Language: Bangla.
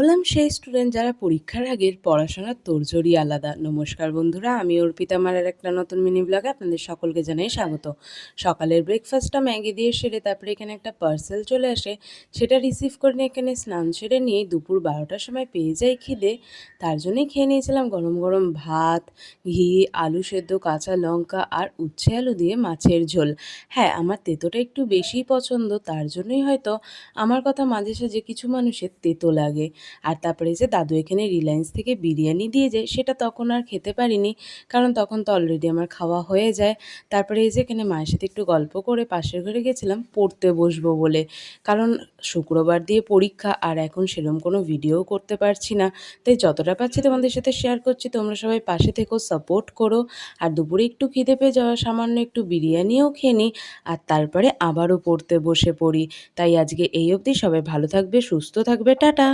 হলাম সেই স্টুডেন্ট যারা পরীক্ষার আগের পড়াশোনার তোড়জোড়ই আলাদা। নমস্কার বন্ধুরা, আমি অর্পিতা আমার আর একটা নতুন মিনি ব্লগে আপনাদের সকলকে জানাই স্বাগত। সকালের ব্রেকফাস্টটা ম্যাগি দিয়ে সেরে তারপরে এখানে একটা পার্সেল চলে আসে, সেটা রিসিভ করে নিয়ে এখানে স্নান সেরে নিয়ে দুপুর 12টার সময় পেয়ে যাই খিদে। তার জন্যই খেয়ে নিয়েছিলাম গরম গরম ভাত, ঘি, আলু সেদ্ধ, কাঁচা লঙ্কা আর উচ্ছে আলু দিয়ে মাছের ঝোল। হ্যাঁ, আমার তেঁতোটা একটু বেশিই পছন্দ, তার জন্যই হয়তো আমার কথা মাঝে সাঝে কিছু মানুষের তেতো লাগে। আর তারপরে যে দাদু এখানে রিলায়েন্স থেকে বিরিয়ানি দিয়ে যায়, সেটা তখন আর খেতে পারিনি, কারণ তখন তো অলরেডি আমার খাওয়া হয়ে যায়। তারপরে এই যে এখানে মায়ের সাথে একটু গল্প করে পাশের ঘরে গেছিলাম পড়তে বসবো বলে, কারণ শুক্রবার দিয়ে পরীক্ষা আর এখন সেরকম কোনো ভিডিও করতে পারছি না। তাই যতটা পারছি তোমাদের সাথে শেয়ার করছি, তোমরা সবাই পাশে থেকেও সাপোর্ট করো। আর দুপুরে একটু খিদে পেয়ে যাওয়া, সামান্য একটু বিরিয়ানিও খেয়ে নিই, আর তারপরে আবারও পড়তে বসে পড়ি। তাই আজকে এই অবধি। সবাই ভালো থাকবে, সুস্থ থাকবে, টাটা।